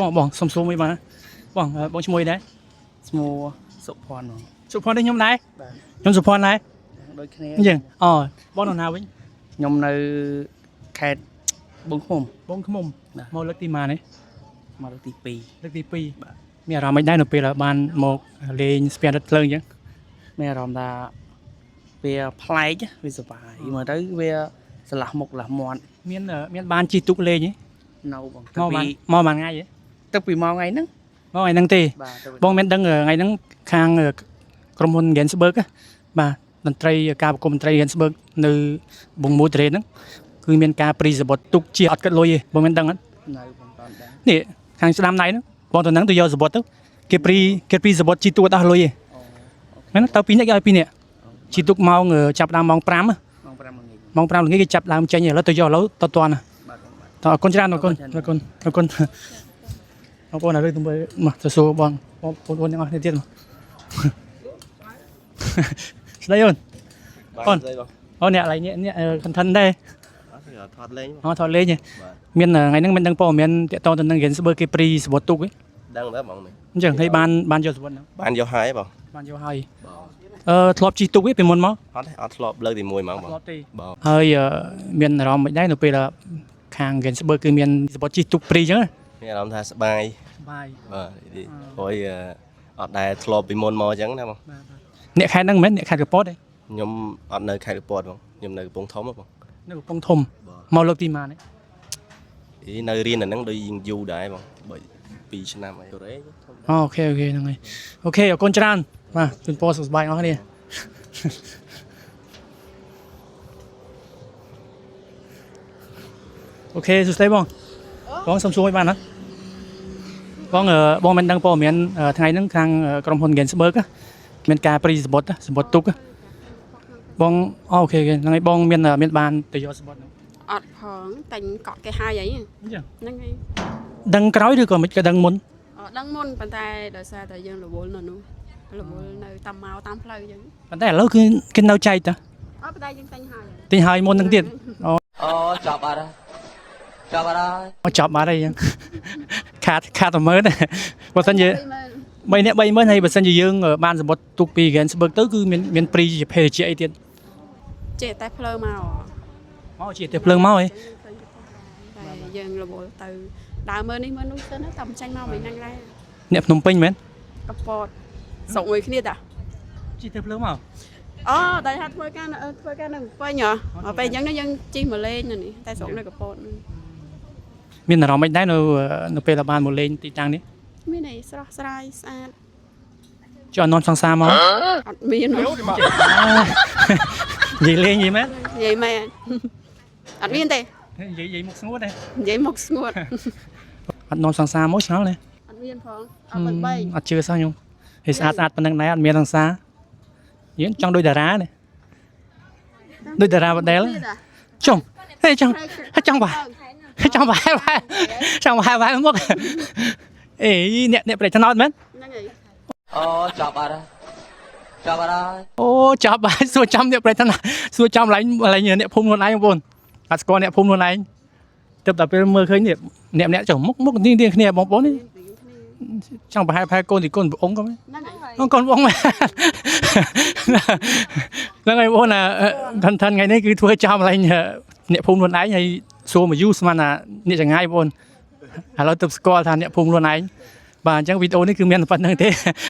បងសុំសួរមួយបងឈ្មោះអីដែរឈ្មោះសុភ័ណ្ឌបងសុភ័ណ្ឌនេះខ្ញុំដែរបាទខ្ញុំសុភ័ណ្ឌដែរដូចគ្នាអញ្ចឹងអូបងនៅណាវិញខ្ញុំនៅខេត្តបឹងឃ្មុំបងឃ្មុំមកលើកទីម៉ានេះមកលើកទី2លើកទី2បាទមានអារម្មណ៍មិនដែរនៅពេលបានមកលេងស្ពានរថភ្លើងអញ្ចឹងមានអារម្មណ៍ថាវាប្លែកវាសប្បាយមើលទៅវាស្រឡះមុខស្រឡះមាត់មានបានជិះទូកលេងហ៎នៅបងមកបានថ្ងៃហ៎ទឹកពីមកថ្ងៃហ្នឹងមកថ្ងៃហ្នឹងទេបងមានដឹងថ្ងៃហ្នឹងខាងក្រុមហ៊ុន Gensberg បាទតន្ត្រីការប្រគំតន្ត្រី Gensberg នៅបឹងមូត្រេនហ្នឹងគឺមានការព្រីសបុតទុកជាអត់គិតលុយទេបងមានដឹងអត់នៅបងតដឹងនេះខាងស្ដាំដៃហ្នឹងបងទៅហ្នឹងទៅយកសបុតទៅគេព្រីសបុតជីទូអត់អស់លុយទេមែនទៅ2នាក់គេឲ្យ2នាក់ជីទុកម៉ោងចាប់ដើមម៉ោង5ម៉ោង5ល្ងាចគេចាប់ដើមចេញឥឡូវទៅយកឥឡូវតតន់តអរគុណច្រើនអរគុណបងណារឿងទៅមកទៅសួរបងទាំងអស់គ្នាទៀតមកស្ដីអូនអូនអ្នកឡើយនេះcontent ដែរថតលេងថតលេងមានថ្ងៃហ្នឹងមិនដឹងព័ត៌មានតាក់ទងទៅនឹង Gensberg គេព្រីសបុតទុកដឹងដែរបងអញ្ចឹងហើយបានយកសបុតហ្នឹងបានយកហើយបងបានយកហើយធ្លាប់ជិះទូកពីមុនមកអត់ធ្លាប់លើកទី1ហ្មងបងហើយមានអារម្មណ៍មិនដែរនៅពេលខាង Gensberg គឺមានសបុតជិះទូកព្រីអញ្ចឹងមានអារម្មណ៍ថាសបាយបាទព្រោះអត់ដែលធ្លាប់ពីមុនមកអញ្ចឹងណាបងអ្នកខេត្តហ្នឹងមិនមែនអ្នកខេត្តកពតទេខ្ញុំអត់នៅខេត្តកពតបងខ្ញុំនៅកំពង់ធំបងនៅកំពង់ធំមកលើកទីម៉ាននៅរៀនអាហ្នឹងដូចយូរដែរបង2ឆ្នាំអីទៅរេអូខេហ្នឹងហើយអូខេអរគុណច្រើនបាទជូនពរសុខសប្បាយអស់គ្នាអូខេសួស្ដីបងសុំសួរឲ្យបានណាបងមិនដឹងព័ត៌មានថ្ងៃហ្នឹងខាងក្រុមហ៊ុន Gensberg មានការព្រីសបុតទុកបងអូខេហ្នឹងហើយបងមានបានទៅយកសបុតហ្នឹងអត់ផងតែកក់គេហើយអីហ្នឹងហើយដឹងក្រោយឬក៏មិនក៏ដឹងមុនដឹងមុនប៉ុន្តែដោយសារតែយើងរវល់នៅនោះរវល់នៅតាមមកតាមផ្លូវអញ្ចឹងប៉ុន្តែឥឡូវគឺគេនៅចែកតាប៉ុន្តែយើងទិញហើយមុនហ្នឹងទៀតអូចាប់អត់ចាប់អត់អីចឹងខាតតែមើលបើសិនជា3នាក់30000ហើយបើសិនជាយើងបានសបុតទុកពី Gensberg ទៅគឺមានព្រីជាភេទជាអីទៀតចេះតែផ្លូវមកជាតែភ្លើងមកហ៎តែយើងរវល់ទៅដើរមើលនេះមើលនោះទៅតែមិនចាញ់មកវិញហ្នឹងដែរអ្នកភ្នំពេញមែនកពតស្រុកមួយគ្នាតាជិះទៅភ្លើងមកអូតែថាធ្វើការនៅពេញហ៎ពេលអញ្ចឹងយើងជិះមកលេងនេះតែស្រុកនៅកពតមានអារម្មណ៍មិនដែរនៅពេលបានមកលេងទីតាំងនេះមានអីស្រស់ស្រាយស្អាតចុះអនសង្សារមកអត់មាននិយាយលេងយីមែននិយាយមែនអត់មានទេនិយាយមុខស្ងួតទេនិយាយមុខស្ងួតអត់នំសង្សារមកឆ្ងល់ទេអត់មានផងអត់បីអត់ជឿសោះខ្ញុំហេស្អាតប៉ុណ្ណឹងដែរអត់មានសង្សារយើងចង់ដូចតារានេះដូចតារាបដែលចង់ចង់បាយមកអេអ្នកប្រេតថ្នោតមែនហ្នឹងហើយអូចាប់អត់អូចាប់បាយសួរចំអ្នកប្រេតថ្នោតសួរចំឡើងអ្នកភូមិខ្លួនឯងបងប្អូនអត់ស្គាល់អ្នកភូមិខ្លួនឯងទៅដល់ពេលមើលឃើញនេះអ្នកចុះមុខទៀងគ្នាបងប្អូននេះចង់ប្រហែលកូនទីកូនព្រះអង្គក៏មែនកូនព្រះអង្គមែនហ្នឹងហើយបងប្អូនcontentថ្ងៃនេះគឺធ្វើចំឡើងអ្នកភូមិខ្លួនឯងហើយសួរមកយូរស្មានថាអ្នកចងាយបងប្អូនឥឡូវទៅស្គាល់ថាអ្នកភូមិខ្លួនឯងបាទអញ្ចឹងវីដេអូនេះគឺមានប៉ុណ្្នឹងទេ